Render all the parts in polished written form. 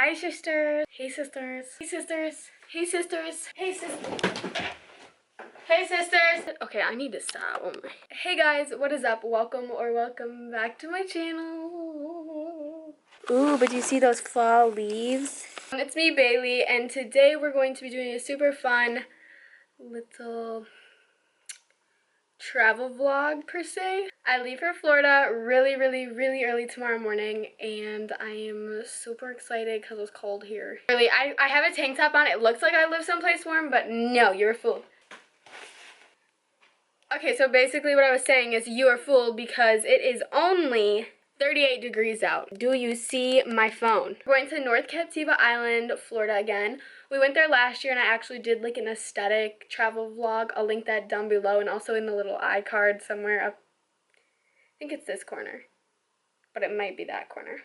Hi sisters. Hey sisters. Hey sisters. Hey sisters. Hey sisters. Hey sisters. Okay, I need to stop. Oh my. Hey guys, what is up? Welcome back to my channel. Ooh, but do you see those fall leaves? It's me, Bailey, and today we're going to be doing a super fun little travel vlog per se. I leave for Florida really early tomorrow morning, and I am super excited because it's cold here. Really, I have a tank top on. It looks like I live someplace warm, but no, you're a fool. Okay, so basically what I was saying is you are fooled because it is only 38 degrees out. Do you see my phone? We're going to North Captiva Island, Florida again. We went there last year and I actually did like an aesthetic travel vlog. I'll link that down below and also in the little iCard somewhere up. I think it's this corner, but it might be that corner.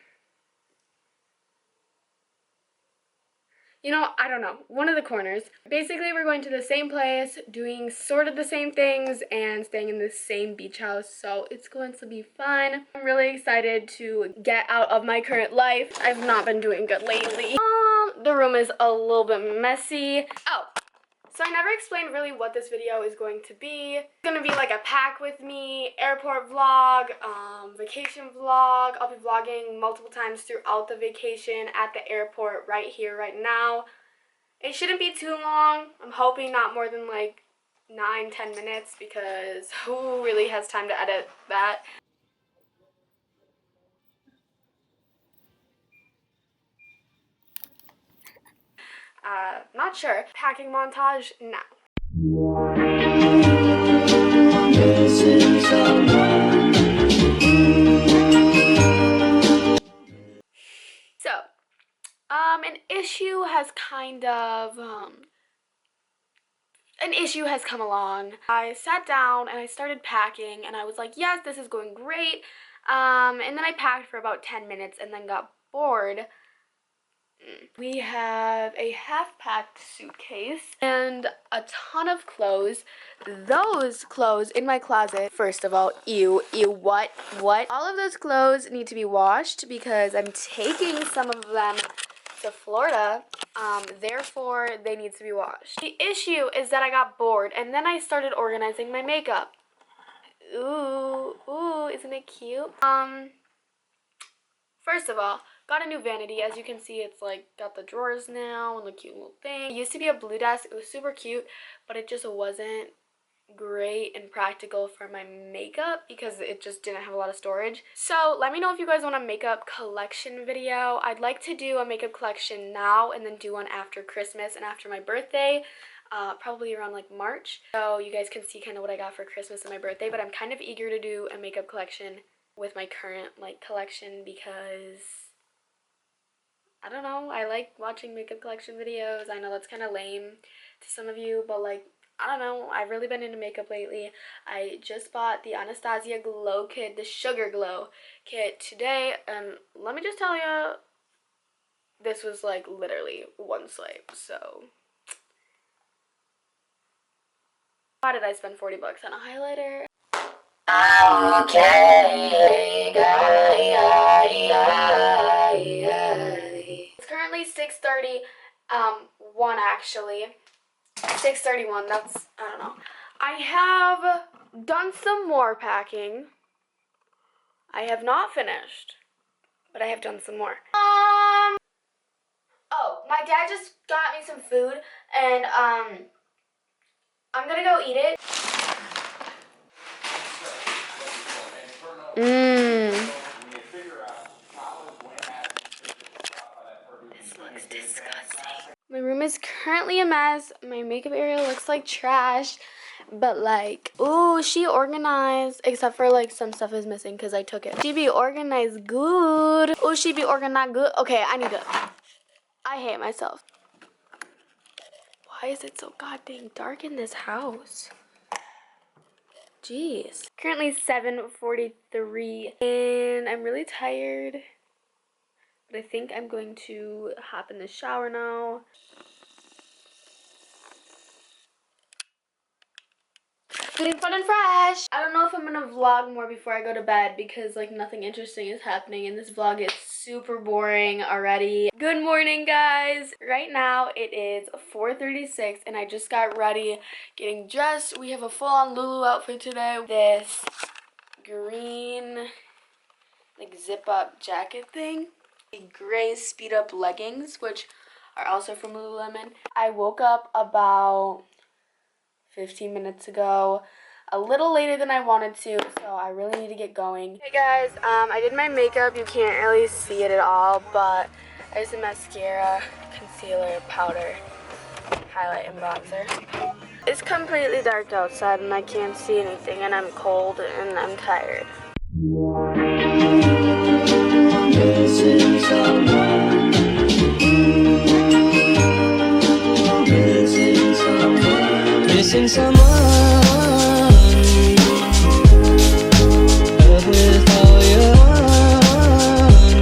You know, I don't know. One of the corners. Basically, we're going to the same place, doing sort of the same things, and staying in the same beach house, so it's going to be fun. I'm really excited to get out of my current life. I've not been doing good lately. The room is a little bit messy. Oh, so I never explained really what this video is going to be. It's going to be like a pack with me, airport vlog, vacation vlog. I'll be vlogging multiple times throughout the vacation at the airport right here, right now. It shouldn't be too long. I'm hoping not more than like 9-10 minutes because who really has time to edit that? Not sure. Packing montage now. So, an issue has come along. I sat down and I started packing and I was like, yes, this is going great. And then I packed for about 10 minutes and then got bored. We have a half-packed suitcase and a ton of clothes. Those clothes in my closet, first of all, ew, what? All of those clothes need to be washed because I'm taking some of them to Florida. Therefore, they need to be washed. The issue is that I got bored and then I started organizing my makeup. Ooh, isn't it cute? First of all, got a new vanity. As you can see, it's like got the drawers now and the cute little thing. It used to be a blue desk. It was super cute, but it just wasn't great and practical for my makeup because it just didn't have a lot of storage. So let me know if you guys want a makeup collection video. I'd like to do a makeup collection now and then do one after Christmas and after my birthday. Probably around like March. So you guys can see kind of what I got for Christmas and my birthday, but I'm kind of eager to do a makeup collection with my current like collection because I don't know, I like watching makeup collection videos. I know that's kind of lame to some of you, but like I don't know, I've really been into makeup lately. I just bought the Anastasia Glow Kit, the Sugar Glow Kit today, and let me just tell you, this was like literally one swipe. So why did I spend 40 bucks on a highlighter? Okay, it's currently 6:30, 1 actually. 6:31, that's, I don't know. I have done some more packing. I have not finished, but I have done some more. Oh, my dad just got me some food, and, I'm gonna go eat it. This looks disgusting. My room is currently a mess. My makeup area looks like trash. But like, ooh, she organized. Except for like some stuff is missing because I took it. She be organized good. Oh, she be organized good. Okay, I hate myself. Why is it so goddamn dark in this house? Jeez. Currently 7:43 and I'm really tired. But I think I'm going to hop in the shower now. Feeling fun and fresh. I don't know if I'm gonna vlog more before I go to bed because like nothing interesting is happening in this vlog. It's super boring already. Good morning, guys. Right now it is 4:36 and I just got ready, getting dressed. We have a full-on Lulu outfit today. This green like zip-up jacket thing, a gray speed-up leggings, which are also from Lululemon. I woke up about 15 minutes ago, a little later than I wanted to, so I really need to get going. Hey guys, I did my makeup. You can't really see it at all, but I used the mascara, concealer, powder, highlight, and bronzer. It's completely dark outside and I can't see anything, and I'm cold and I'm tired. Missing someone with all your heart.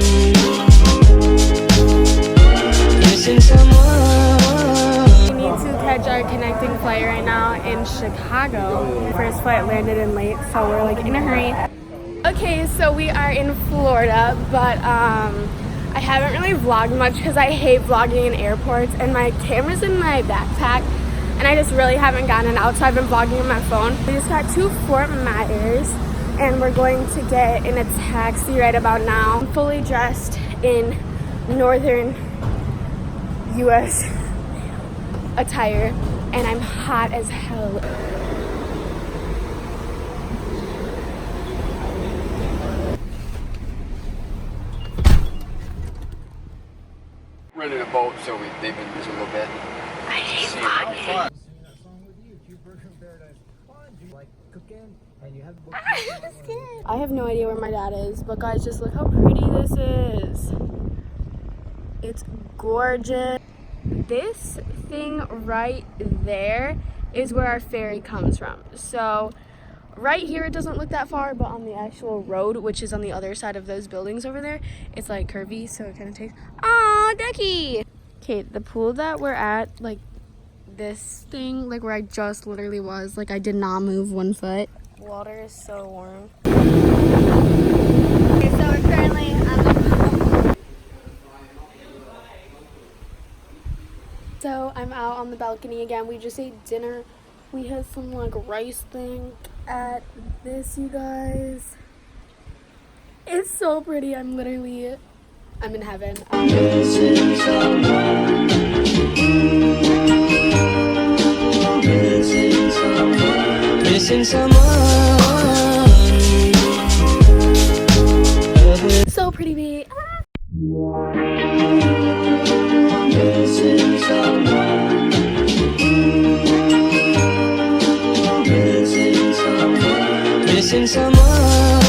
Missing someone. We need to catch our connecting flight right now in Chicago. First flight landed in late, so we're like in a hurry. Okay, so we are in Florida, but I haven't really vlogged much because I hate vlogging in airports, and my camera's in my backpack and I just really haven't gotten it out, so I've been vlogging on my phone. We just got to Fort Myers and we're going to get in a taxi right about now. I'm fully dressed in northern US attire and I'm hot as hell. Rented a boat, so they've been busy a little bit. I hate vlogging. I have no idea where my dad is, but guys, just look how pretty this is. It's gorgeous. This thing right there is where our ferry comes from. So right here it doesn't look that far, but on the actual road, which is on the other side of those buildings over there, it's like curvy, so it kind of takes. Aw, ducky! Okay, the pool that we're at, like this thing, like where I just literally was, like I did not move 1 foot. Water is so warm. Okay, so we're currently on the pool. So I'm out on the balcony again. We just ate dinner. We had some like rice thing at this, you guys. It's so pretty. I'm in heaven. Missing someone. Missing someone. So pretty, babe. Missing someone. Missing someone.